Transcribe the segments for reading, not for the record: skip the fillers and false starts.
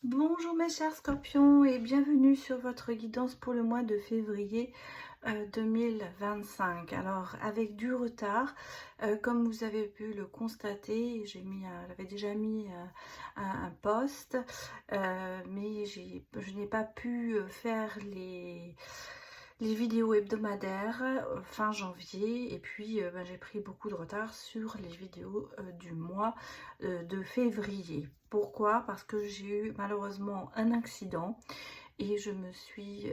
Bonjour mes chers scorpions et bienvenue sur votre guidance pour le mois de février 2025. Alors avec du retard, comme vous avez pu le constater, j'avais déjà mis un post, mais je n'ai pas pu faire les vidéos hebdomadaires fin janvier et puis j'ai pris beaucoup de retard sur les vidéos du mois de février. Pourquoi? Parce que j'ai eu malheureusement un accident et je me suis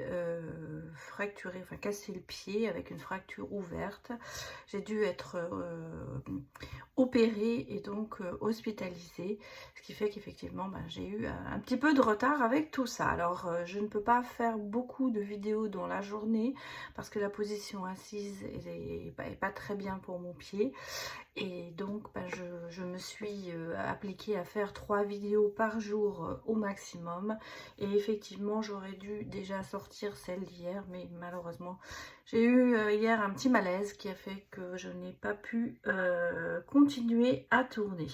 fracturé, enfin cassé le pied avec une fracture ouverte. J'ai dû être opérée et donc hospitalisée, ce qui fait qu'effectivement j'ai eu un petit peu de retard avec tout ça. Alors je ne peux pas faire beaucoup de vidéos dans la journée parce que la position assise est pas très bien pour mon pied. Et donc, je me suis appliquée à faire 3 vidéos par jour au maximum. Et effectivement, j'aurais dû déjà sortir celle d'hier, mais malheureusement, j'ai eu hier un petit malaise qui a fait que je n'ai pas pu continuer à tourner.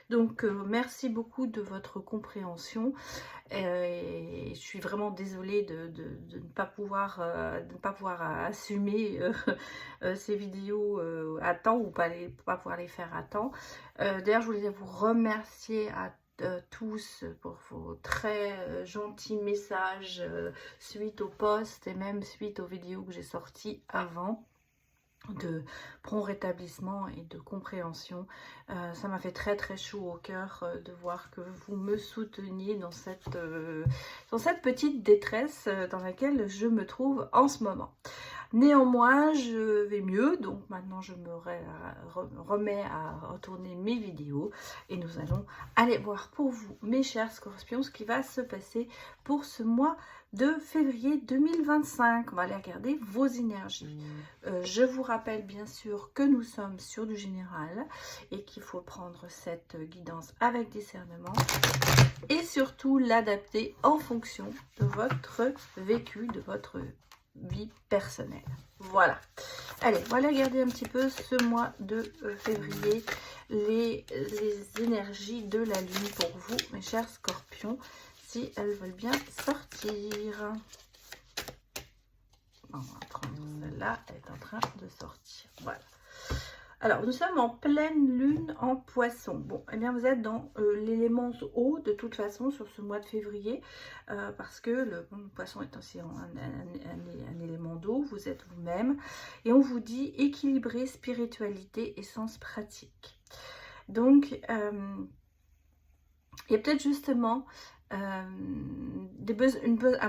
Donc, merci beaucoup de votre compréhension. Et je suis vraiment désolée de ne pas pouvoir assumer ces vidéos à temps ou pas pouvoir les faire à temps. D'ailleurs, je voulais vous remercier à tous pour vos très gentils messages suite au post et même suite aux vidéos que j'ai sorties avant, de prompt rétablissement et de compréhension. Ça m'a fait très chaud au cœur de voir que vous me souteniez dans cette petite détresse dans laquelle je me trouve en ce moment. Néanmoins, je vais mieux, donc maintenant je me remets à retourner mes vidéos et nous allons aller voir pour vous, mes chers scorpions, ce qui va se passer pour ce mois de février 2025. On va aller regarder vos énergies. Je vous rappelle bien sûr que nous sommes sur du général et qu'il faut prendre cette guidance avec discernement et surtout l'adapter en fonction de votre vécu, de votre vie personnelle. Voilà. Allez, on va aller regarder un petit peu ce mois de février, les énergies de la lune pour vous, mes chers scorpions, si elles veulent bien sortir. On va prendre celle-là, elle est en train de sortir. Voilà. Alors, nous sommes en pleine lune en poisson. Bon, eh bien, vous êtes dans l'élément eau de toute façon sur ce mois de février parce que le poisson est aussi un élément d'eau. Vous êtes vous-même et on vous dit équilibrer spiritualité et sens pratique. Donc, il y a peut-être justement un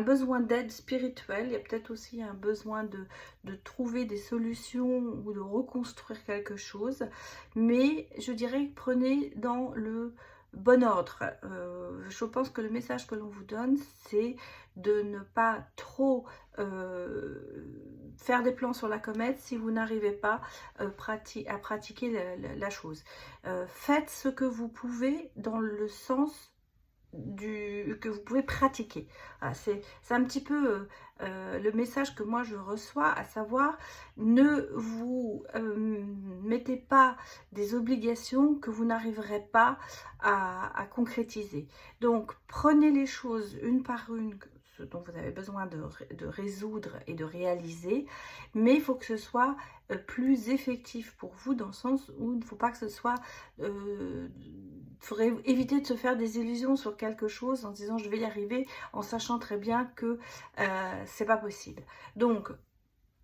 besoin d'aide spirituelle, il y a peut-être aussi un besoin de trouver des solutions ou de reconstruire quelque chose, mais je dirais que prenez dans le bon ordre. Je pense que le message que l'on vous donne, c'est de ne pas trop faire des plans sur la comète si vous n'arrivez pas à pratiquer la chose. Faites ce que vous pouvez dans le sens que vous pouvez pratiquer. Voilà, c'est un petit peu le message que moi je reçois, à savoir ne vous mettez pas des obligations que vous n'arriverez pas à concrétiser. Donc prenez les choses une par une, ce dont vous avez besoin de résoudre et de réaliser, mais il faut que ce soit plus effectif pour vous, dans le sens où il ne faut pas que ce soit il faudrait éviter de se faire des illusions sur quelque chose en se disant je vais y arriver, en sachant très bien que c'est pas possible. Donc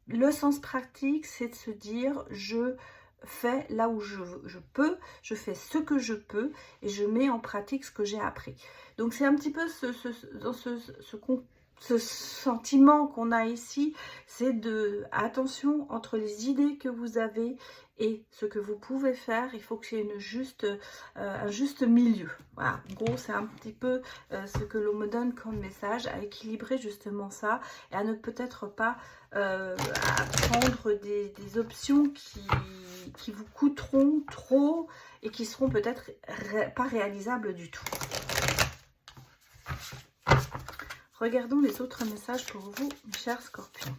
le sens pratique, c'est de se dire je fais là où je peux, je fais ce que je peux et je mets en pratique ce que j'ai appris. Donc c'est un petit peu ce sentiment qu'on a ici, c'est de attention entre les idées que vous avez et ce que vous pouvez faire, il faut qu'il y ait un juste milieu. Voilà, en gros c'est un petit peu ce que l'on me donne comme message, à équilibrer justement ça et à ne peut-être pas à prendre des options qui vous coûteront trop et qui seront peut-être pas réalisables du tout. Regardons les autres messages pour vous, chers scorpions.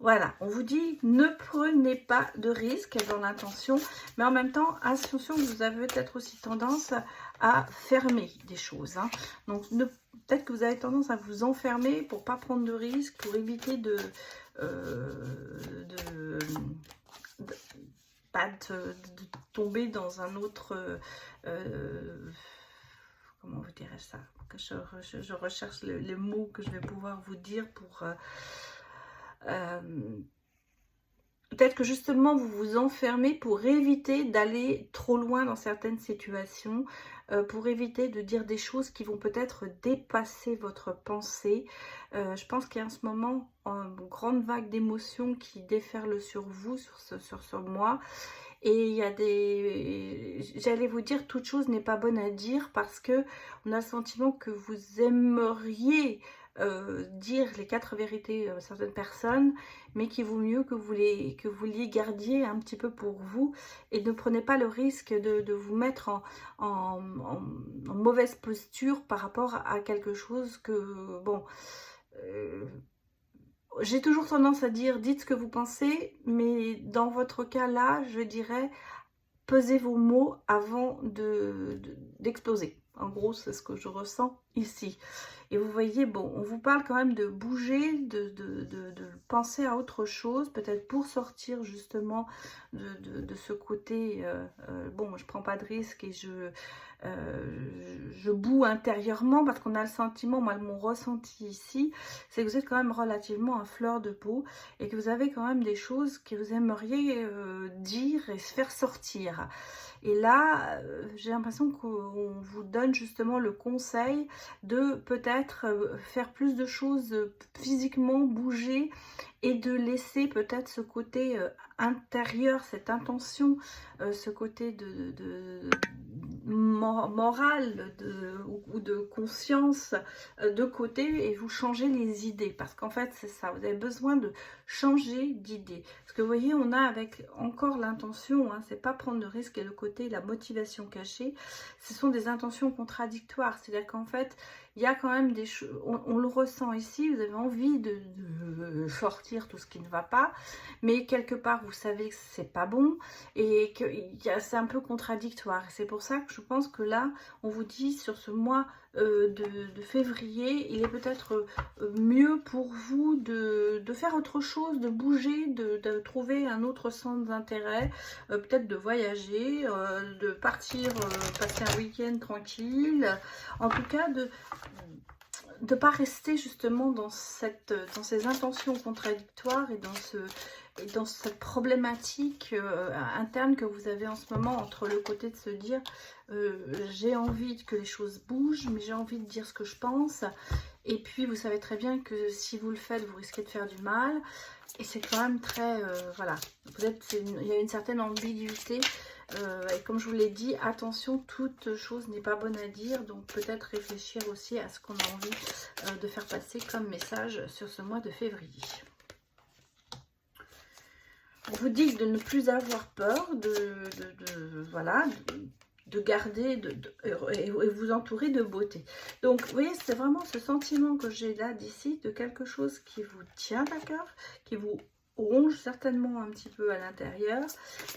Voilà, on vous dit ne prenez pas de risques dans l'intention, Mais en même temps, attention, vous avez peut-être aussi tendance à fermer des choses. Hein. Donc, peut-être que vous avez tendance à vous enfermer pour pas prendre de risques, pour éviter pas de tomber dans un autre... comment vous dirais ça, que je recherche les mots que je vais pouvoir vous dire pour... peut-être que justement vous vous enfermez pour éviter d'aller trop loin dans certaines situations, pour éviter de dire des choses qui vont peut-être dépasser votre pensée. Je pense qu'il y a en ce moment une grande vague d'émotions qui déferle sur vous, sur ce mois. Et il y a j'allais vous dire, toute chose n'est pas bonne à dire parce que on a le sentiment que vous aimeriez dire les 4 vérités à certaines personnes, mais qu'il vaut mieux que vous les gardiez un petit peu pour vous et ne prenez pas le risque de vous mettre en mauvaise posture par rapport à quelque chose que, bon... j'ai toujours tendance à dire, dites ce que vous pensez, mais dans votre cas là, je dirais, pesez vos mots avant d'exploser. En gros, c'est ce que je ressens ici. Et vous voyez, bon, on vous parle quand même de bouger, de penser à autre chose, peut-être pour sortir justement de ce côté, bon, je prends pas de risque et je boue intérieurement parce qu'on a le sentiment, moi mon ressenti ici, c'est que vous êtes quand même relativement à fleur de peau et que vous avez quand même des choses que vous aimeriez dire et se faire sortir. Et là, j'ai l'impression qu'on vous donne justement le conseil de peut-être faire plus de choses physiquement, bouger et de laisser peut-être ce côté intérieur, cette intention, ce côté morale ou de conscience de côté et vous changez les idées. Parce qu'en fait, c'est ça, vous avez besoin de changer d'idée. Parce que vous voyez, on a avec encore l'intention, hein, c'est pas prendre de risque et le côté, la motivation cachée, ce sont des intentions contradictoires. C'est-à-dire qu'en fait, il y a quand même des choses, on le ressent ici, vous avez envie de sortir tout ce qui ne va pas, mais quelque part vous savez que c'est pas bon et que c'est un peu contradictoire. C'est pour ça que je pense que là, on vous dit sur ce mois de février, il est peut-être mieux pour vous de faire autre chose, de bouger, de trouver un autre centre d'intérêt, peut-être de voyager, de partir passer un week-end tranquille, en tout cas de ne pas rester justement dans ces intentions contradictoires et dans cette problématique interne que vous avez en ce moment entre le côté de se dire j'ai envie que les choses bougent, mais j'ai envie de dire ce que je pense. Et puis vous savez très bien que si vous le faites, vous risquez de faire du mal. Et c'est quand même très... voilà, il y a une certaine ambiguïté. Et comme je vous l'ai dit, attention, toute chose n'est pas bonne à dire. Donc peut-être réfléchir aussi à ce qu'on a envie de faire passer comme message sur ce mois de février. On vous dit de ne plus avoir peur, voilà, de garder et vous entourer de beauté. Donc vous voyez, c'est vraiment ce sentiment que j'ai là d'ici, de quelque chose qui vous tient à cœur, qui vous ronge certainement un petit peu à l'intérieur,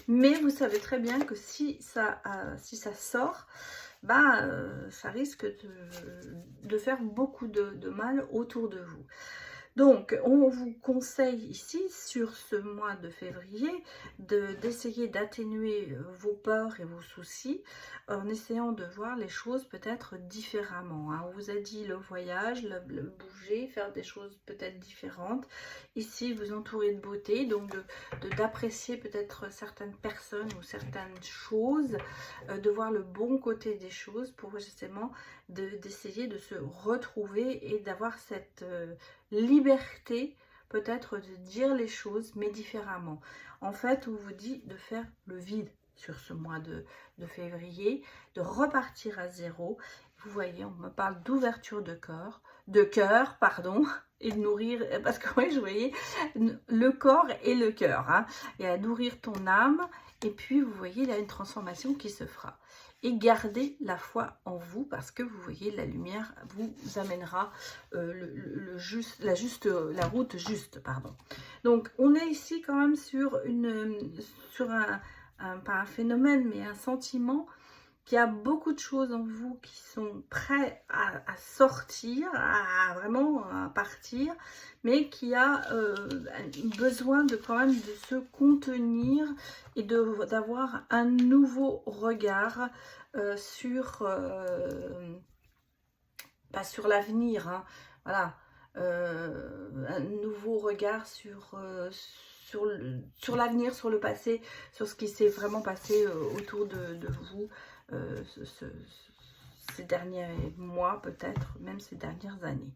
mais vous savez très bien que si ça sort, bah, ça risque de faire beaucoup de mal autour de vous. Donc, on vous conseille ici, sur ce mois de février, d'essayer d'atténuer vos peurs et vos soucis en essayant de voir les choses peut-être différemment. Hein. On vous a dit le voyage, le bouger, faire des choses peut-être différentes. Ici, vous entourez de beauté, donc d'apprécier peut-être certaines personnes ou certaines choses, de voir le bon côté des choses pour justement d'essayer de se retrouver et d'avoir cette... liberté peut-être de dire les choses mais différemment. En fait, on vous dit de faire le vide sur ce mois de février, de repartir à zéro. Vous voyez, on me parle d'ouverture de cœur, pardon, et de nourrir, parce que oui, je voyais le corps et le cœur, hein, et à nourrir ton âme. Et puis, vous voyez, il y a une transformation qui se fera. Et gardez la foi en vous parce que vous voyez, la lumière vous amènera la route juste, pardon. Donc, on est ici quand même sur pas un phénomène, mais un sentiment qu'il y a beaucoup de choses en vous qui sont prêts à sortir, à vraiment à partir, mais qui a besoin de quand même de se contenir et d'avoir un nouveau regard sur, sur l'avenir, hein, voilà, un nouveau regard sur l'avenir, sur le passé, sur ce qui s'est vraiment passé autour de vous ces derniers mois, peut-être même ces dernières années.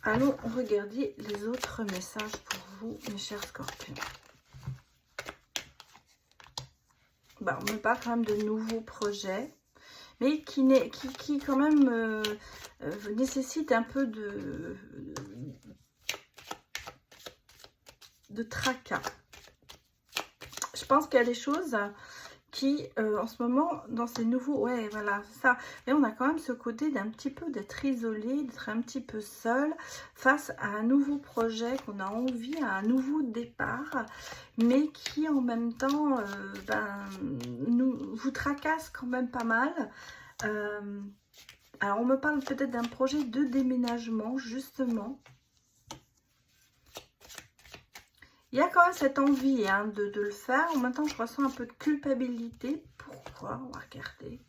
Allons regarder les autres messages pour vous, mes chers scorpions. Bah, on me parle quand même de nouveaux projets, mais qui quand même nécessite un peu de tracas. Je pense qu'il y a des choses qui, en ce moment, dans ces nouveaux... Ouais, voilà, ça. Mais on a quand même ce côté d'un petit peu d'être isolé, d'être un petit peu seul face à un nouveau projet qu'on a envie, à un nouveau départ, mais qui, en même temps, vous tracasse quand même pas mal. Alors, on me parle peut-être d'un projet de déménagement, justement. Il y a quand même cette envie hein, de le faire. En même temps, je ressens un peu de culpabilité. Pourquoi? On va regarder.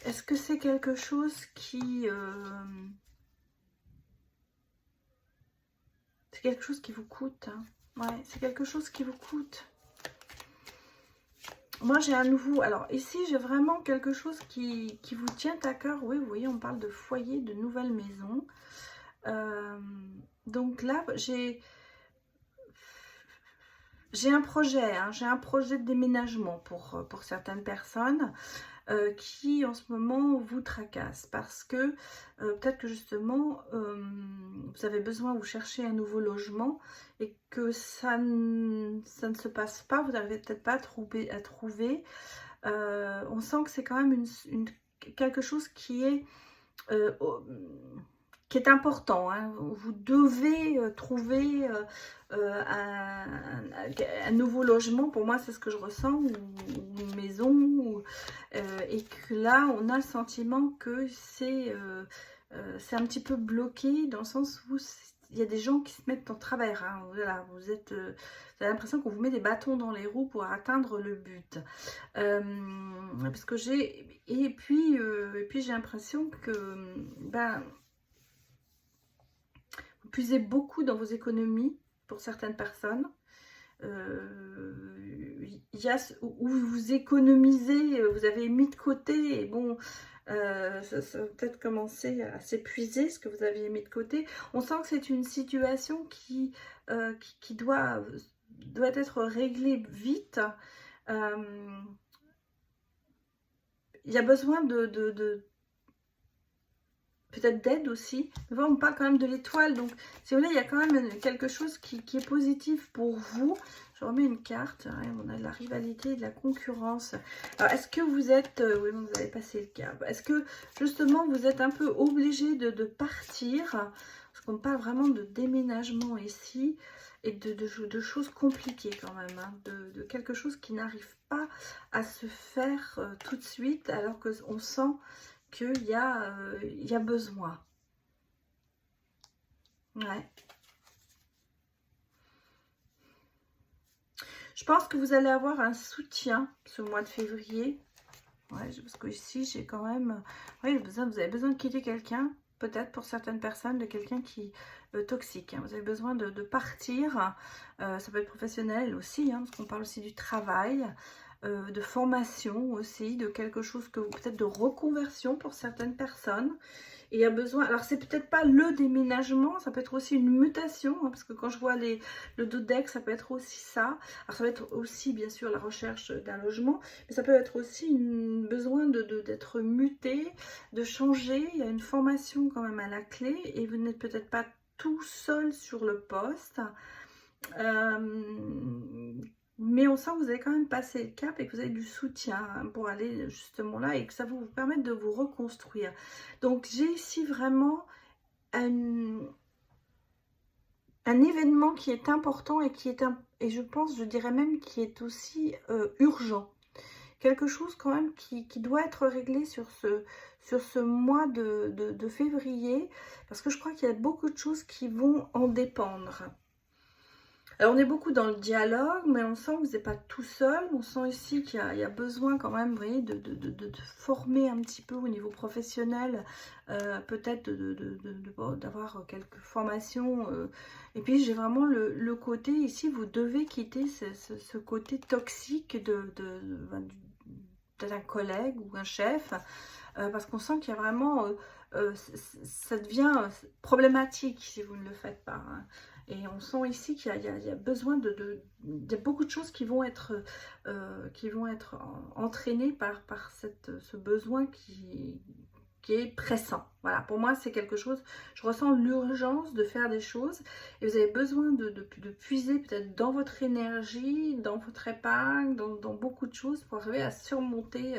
Est-ce que c'est quelque chose qui... c'est quelque chose qui vous coûte hein. Ouais, c'est quelque chose qui vous coûte. Moi, j'ai un nouveau... Alors, ici, j'ai vraiment quelque chose qui vous tient à cœur. Oui, vous voyez, on parle de foyer, de nouvelle maison. Donc là, j'ai un projet, hein, j'ai un projet de déménagement pour certaines personnes qui en ce moment vous tracassent parce que peut-être que justement vous avez besoin, vous cherchez un nouveau logement et que ça ne se passe pas, vous n'arrivez peut-être pas à trouver. On sent que c'est quand même quelque chose qui est important, hein. Vous devez trouver un nouveau logement, pour moi c'est ce que je ressens, ou une maison, et que là on a le sentiment que c'est un petit peu bloqué dans le sens où il y a des gens qui se mettent en travers, hein. Voilà, vous avez l'impression qu'on vous met des bâtons dans les roues pour atteindre le but. Parce que et puis j'ai l'impression que vous puisez beaucoup dans vos économies pour certaines personnes. Il y a où vous économisez, vous avez mis de côté, et bon, ça va peut-être commencer à s'épuiser ce que vous aviez mis de côté. On sent que c'est une situation qui doit être réglée vite. Il y a besoin peut-être d'aide aussi. Mais voilà, on parle quand même de l'étoile. Donc, si vous voulez, il y a quand même quelque chose qui est positif pour vous. Je remets une carte. Hein, on a de la rivalité et de la concurrence. Alors, est-ce que vous êtes... oui, vous avez passé le cap. Est-ce que, justement, vous êtes un peu obligé de partir? Parce qu'on parle vraiment de déménagement ici. Et de choses compliquées quand même. Hein, de quelque chose qui n'arrive pas à se faire tout de suite. Alors qu'on sent... qu'il y a besoin. Ouais. Je pense que vous allez avoir un soutien ce mois de février. Ouais, parce que ici, j'ai quand même... Oui, vous avez besoin de quitter quelqu'un. Peut-être pour certaines personnes, de quelqu'un qui est toxique. Hein. Vous avez besoin de partir. Ça peut être professionnel aussi, hein, parce qu'on parle aussi du travail. De formation aussi, de quelque chose que peut-être de reconversion pour certaines personnes. Et il y a besoin, alors c'est peut-être pas le déménagement, ça peut être aussi une mutation, hein, parce que quand je vois le dos de deck, ça peut être aussi ça. Alors ça peut être aussi bien sûr la recherche d'un logement, mais ça peut être aussi besoin d'être muté, de changer. Il y a une formation quand même à la clé et vous n'êtes peut-être pas tout seul sur le poste. Mais on sent que vous avez quand même passé le cap et que vous avez du soutien hein, pour aller justement là et que ça va vous permettre de vous reconstruire. Donc j'ai ici vraiment un événement qui est important et qui est et je pense, je dirais même qui est aussi urgent. Quelque chose quand même qui doit être réglé sur ce mois de février, parce que je crois qu'il y a beaucoup de choses qui vont en dépendre. Alors on est beaucoup dans le dialogue, mais on sent que vous n'êtes pas tout seul. On sent ici qu'il y a besoin quand même, vous voyez, de former un petit peu au niveau professionnel, peut-être d'avoir quelques formations. Et puis j'ai vraiment le côté ici, vous devez quitter ce côté toxique d'un collègue ou un chef, parce qu'on sent qu'il y a vraiment, ça devient problématique si vous ne le faites pas, hein. Et on sent ici qu'il y a besoin de beaucoup de choses qui vont être entraînées par ce besoin qui est pressant. Voilà, pour moi c'est quelque chose, je ressens l'urgence de faire des choses et vous avez besoin de puiser peut-être dans votre énergie, dans votre épargne, dans beaucoup de choses pour arriver à surmonter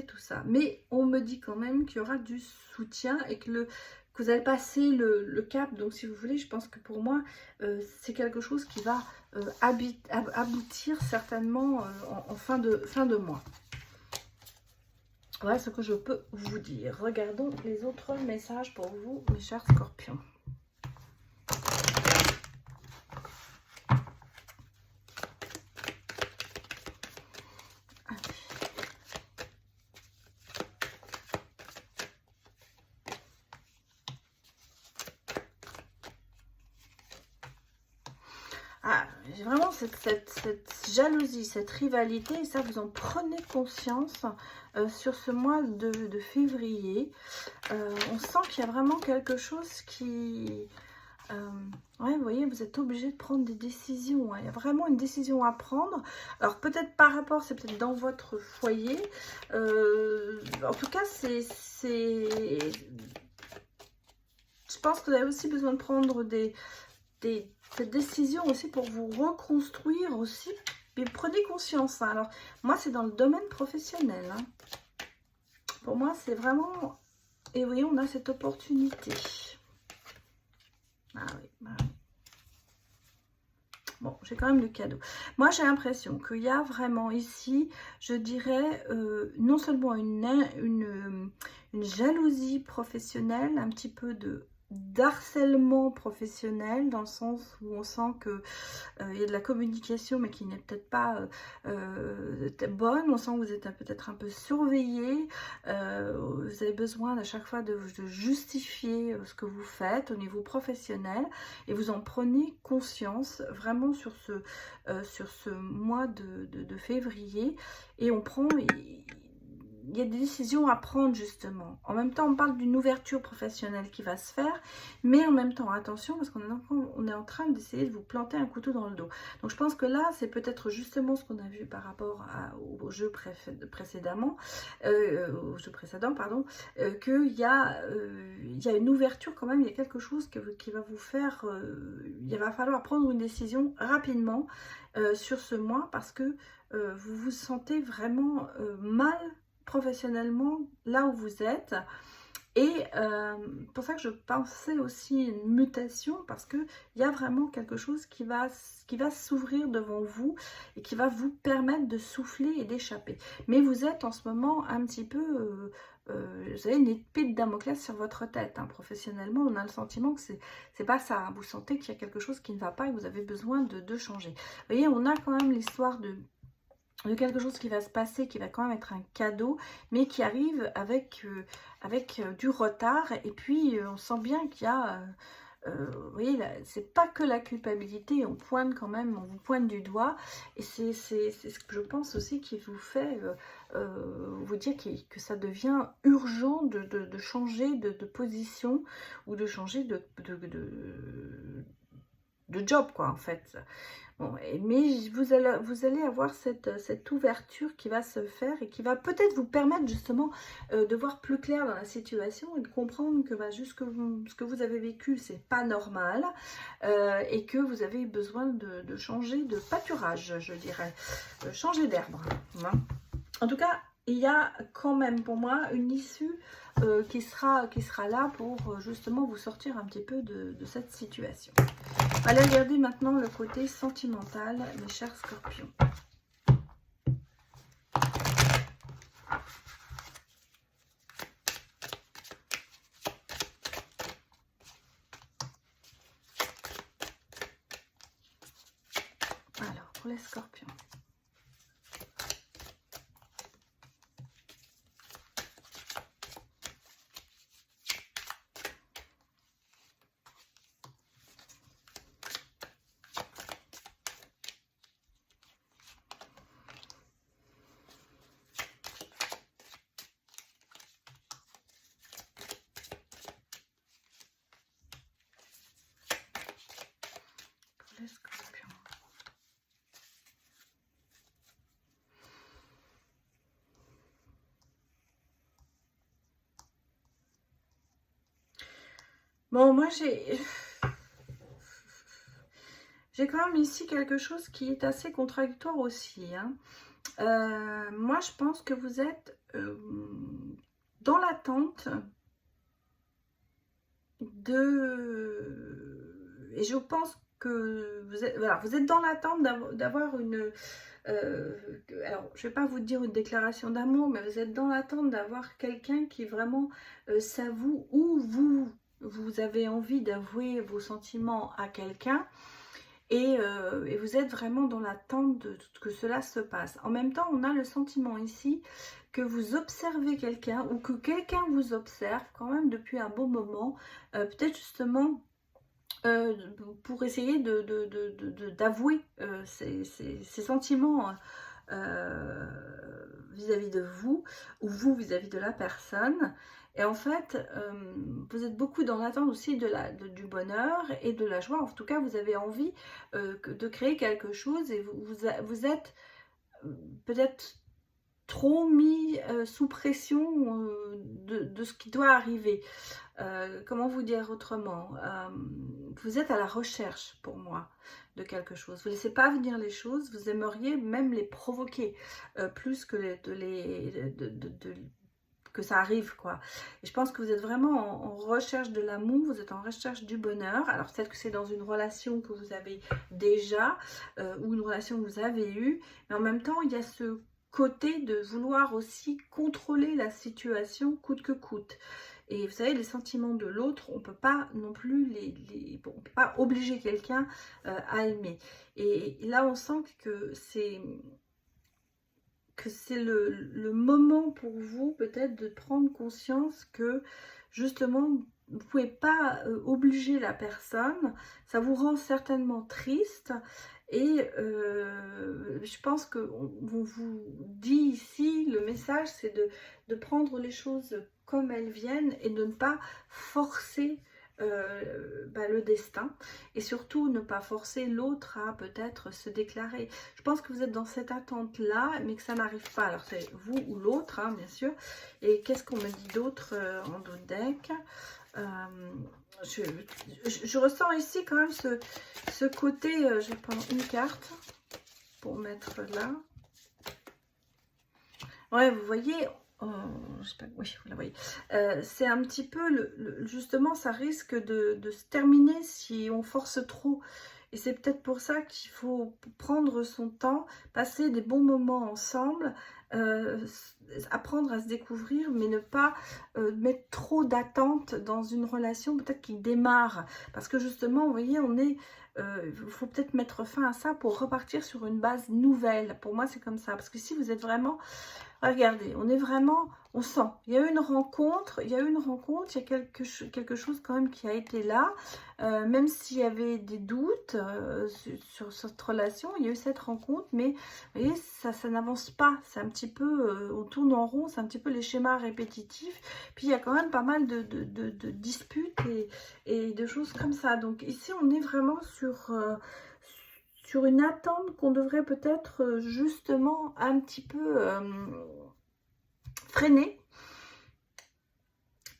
tout ça. Mais on me dit quand même qu'il y aura du soutien et que vous allez passer le cap. Donc si vous voulez, je pense que pour moi c'est quelque chose qui va aboutir certainement en fin de mois. Voilà ce que je peux vous dire. Regardons les autres messages pour vous, mes chers scorpions. Ah, j'ai vraiment cette jalousie, cette rivalité, et ça vous en prenez conscience sur ce mois de février. On sent qu'il y a vraiment quelque chose qui... ouais, vous voyez, vous êtes obligé de prendre des décisions, hein. Il y a vraiment une décision à prendre. Alors peut-être par rapport, c'est peut-être dans votre foyer. En tout cas, je pense que vous avez aussi besoin de prendre cette décision aussi pour vous reconstruire aussi. Mais prenez conscience, hein. Alors moi c'est dans le domaine professionnel, hein. Pour moi c'est vraiment, et vous voyez, on a cette opportunité. Ah oui, bah oui. Bon, j'ai quand même le cadeau. Moi j'ai l'impression qu'il y a vraiment ici, je dirais, non seulement une jalousie professionnelle, un petit peu d'harcèlement professionnel, dans le sens où on sent que il y a de la communication mais qui n'est peut-être pas bonne. On sent que vous êtes peut-être un peu surveillé, vous avez besoin à chaque fois de justifier ce que vous faites au niveau professionnel, et vous en prenez conscience vraiment sur ce mois de février, et on prend... Il y a des décisions à prendre justement. En même temps, on parle d'une ouverture professionnelle qui va se faire, mais en même temps, attention, parce qu'on est en train d'essayer de vous planter un couteau dans le dos. Donc je pense que là, c'est peut-être justement ce qu'on a vu par rapport au jeu précédent, pardon, qu'il y a une ouverture quand même, il y a quelque chose qui va vous faire... il va falloir prendre une décision rapidement sur ce mois, parce que vous vous sentez vraiment mal professionnellement là où vous êtes, et pour ça que je pensais aussi une mutation, parce que il y a vraiment quelque chose qui va s'ouvrir devant vous et qui va vous permettre de souffler et d'échapper. Mais vous êtes en ce moment un petit peu vous avez une épée de Damoclès sur votre tête, hein. Professionnellement, on a le sentiment que c'est pas ça, hein. Vous sentez qu'il y a quelque chose qui ne va pas et que vous avez besoin de changer. Vous voyez, on a quand même l'histoire de quelque chose qui va se passer, qui va quand même être un cadeau, mais qui arrive avec du retard. Et puis on sent bien qu'il y a, vous voyez, c'est pas que la culpabilité, on pointe quand même, on vous pointe du doigt, et c'est ce que je pense aussi qui vous fait vous dire que ça devient urgent de changer de position, ou de changer de job, quoi, en fait. Bon, mais vous allez avoir cette ouverture qui va se faire, et qui va peut-être vous permettre justement de voir plus clair dans la situation, et de comprendre que juste ce que vous avez vécu, c'est pas normal, et que vous avez besoin de changer de pâturage, je dirais, changer d'herbe, hein. En tout cas, il y a quand même pour moi une issue qui sera là pour justement vous sortir un petit peu de cette situation. Allez regarder maintenant le côté sentimental, mes chers scorpions. Alors, pour les scorpions. Les scorpions. Bon, moi j'ai quand même ici quelque chose qui est assez contradictoire aussi, hein. Moi, je pense que vous êtes dans l'attente de... Et je pense que vous êtes, voilà, vous êtes dans l'attente d'avoir une... alors, je ne vais pas vous dire une déclaration d'amour, mais vous êtes dans l'attente d'avoir quelqu'un qui vraiment s'avoue, ou vous avez envie d'avouer vos sentiments à quelqu'un. Et vous êtes vraiment dans l'attente de que cela se passe. En même temps, on a le sentiment ici que vous observez quelqu'un ou que quelqu'un vous observe quand même depuis un bon moment. Peut-être justement pour essayer d'avouer ses sentiments vis-à-vis de vous ou vous vis-à-vis de la personne. Et en fait, vous êtes beaucoup dans l'attente aussi du bonheur et de la joie. En tout cas, vous avez envie de créer quelque chose et vous êtes peut-être trop mis sous pression de ce qui doit arriver. Comment vous dire autrement, vous êtes à la recherche pour moi de quelque chose. Vous ne laissez pas venir les choses, vous aimeriez même les provoquer plus que que ça arrive, quoi. Et je pense que vous êtes vraiment en recherche de l'amour, vous êtes en recherche du bonheur. Alors peut-être que c'est dans une relation que vous avez déjà ou une relation que vous avez eue, mais en même temps il y a ce côté de vouloir aussi contrôler la situation coûte que coûte. Et vous savez, les sentiments de l'autre, on ne peut pas non plus on peut pas obliger quelqu'un à aimer. Et là, on sent que c'est le moment pour vous peut-être de prendre conscience que justement vous ne pouvez pas obliger la personne, ça vous rend certainement triste et je pense qu'on vous dit ici, le message c'est de prendre les choses comme elles viennent et de ne pas forcer le destin et surtout ne pas forcer l'autre à peut-être se déclarer. Je pense que vous êtes dans cette attente là mais que ça n'arrive pas, alors c'est vous ou l'autre hein, bien sûr. Et qu'est-ce qu'on me dit d'autre en d'autres decks? Je ressens ici quand même ce côté, je vais prendre une carte pour mettre là. Ouais, vous voyez, je sais pas, oui, vous la voyez. C'est un petit peu, justement, ça risque de se terminer si on force trop. Et c'est peut-être pour ça qu'il faut prendre son temps, passer des bons moments ensemble, apprendre à se découvrir, mais ne pas mettre trop d'attentes dans une relation peut-être qui démarre. Parce que justement, vous voyez, il faut peut-être mettre fin à ça pour repartir sur une base nouvelle. Pour moi, c'est comme ça. Parce que si vous êtes vraiment... Regardez, on est vraiment, on sent, il y a eu une rencontre, il y a quelque chose quand même qui a été là, même s'il y avait des doutes sur cette relation, il y a eu cette rencontre, mais vous voyez, ça n'avance pas, c'est un petit peu, on tourne en rond, c'est un petit peu les schémas répétitifs, puis il y a quand même pas mal de disputes et de choses comme ça, donc ici on est vraiment sur une attente qu'on devrait peut-être justement un petit peu freiner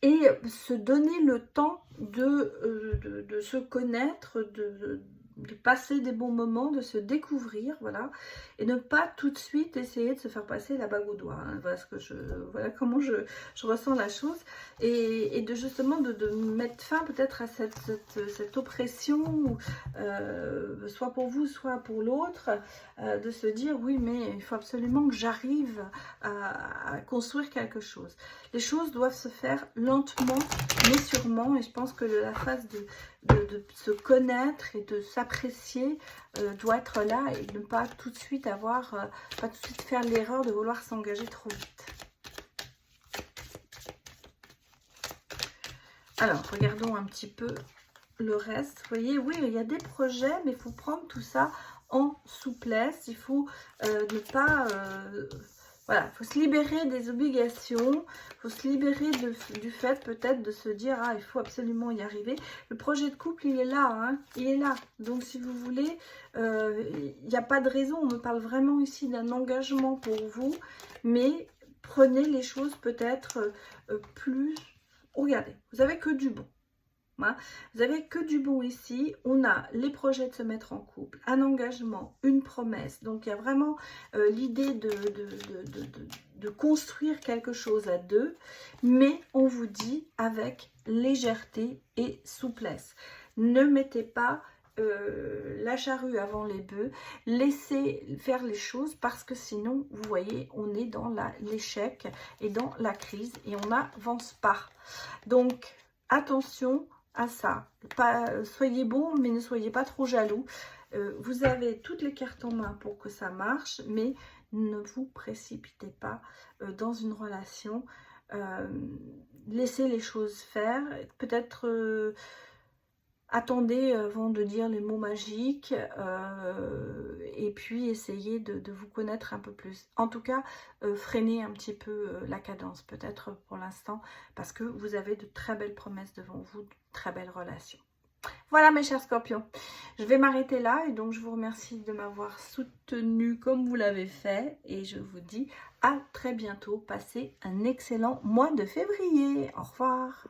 et se donner le temps de se connaître, passer des bons moments, de se découvrir, voilà, et ne pas tout de suite essayer de se faire passer la bague au doigt, hein, voilà comment je ressens la chose, et de justement de mettre fin peut-être à cette oppression, soit pour vous, soit pour l'autre, de se dire oui, mais il faut absolument que j'arrive à construire quelque chose. Les choses doivent se faire lentement mais sûrement, et je pense que la phase de se connaître et de s'apprécier doit être là, et ne pas tout de suite pas tout de suite faire l'erreur de vouloir s'engager trop vite. Alors, regardons un petit peu le reste. Vous voyez, oui, il y a des projets, mais il faut prendre tout ça en souplesse. Il faut ne pas... voilà, il faut se libérer des obligations, il faut se libérer du fait peut-être de se dire « Ah, il faut absolument y arriver ». Le projet de couple, il est là, hein, il est là. Donc, si vous voulez, il n'y a pas de raison. On me parle vraiment ici d'un engagement pour vous, mais prenez les choses peut-être plus... Regardez, vous n'avez que du bon. Hein, vous n'avez que du bon ici. On a les projets de se mettre en couple, un engagement, une promesse. Donc, il y a vraiment l'idée de construire quelque chose à deux. Mais on vous dit avec légèreté et souplesse. Ne mettez pas la charrue avant les bœufs. Laissez faire les choses parce que sinon, vous voyez, on est dans l'échec et dans la crise et on n'avance pas. Donc, attention à ça. Soyez bon, mais ne soyez pas trop jaloux. Vous avez toutes les cartes en main pour que ça marche, mais ne vous précipitez pas dans une relation. Laissez les choses faire. Peut-être attendez avant de dire les mots magiques et puis essayez de vous connaître un peu plus. En tout cas, freinez un petit peu la cadence peut-être pour l'instant parce que vous avez de très belles promesses devant vous, de très belles relations. Voilà mes chers scorpions, je vais m'arrêter là et donc je vous remercie de m'avoir soutenu comme vous l'avez fait et je vous dis à très bientôt. Passez un excellent mois de février. Au revoir.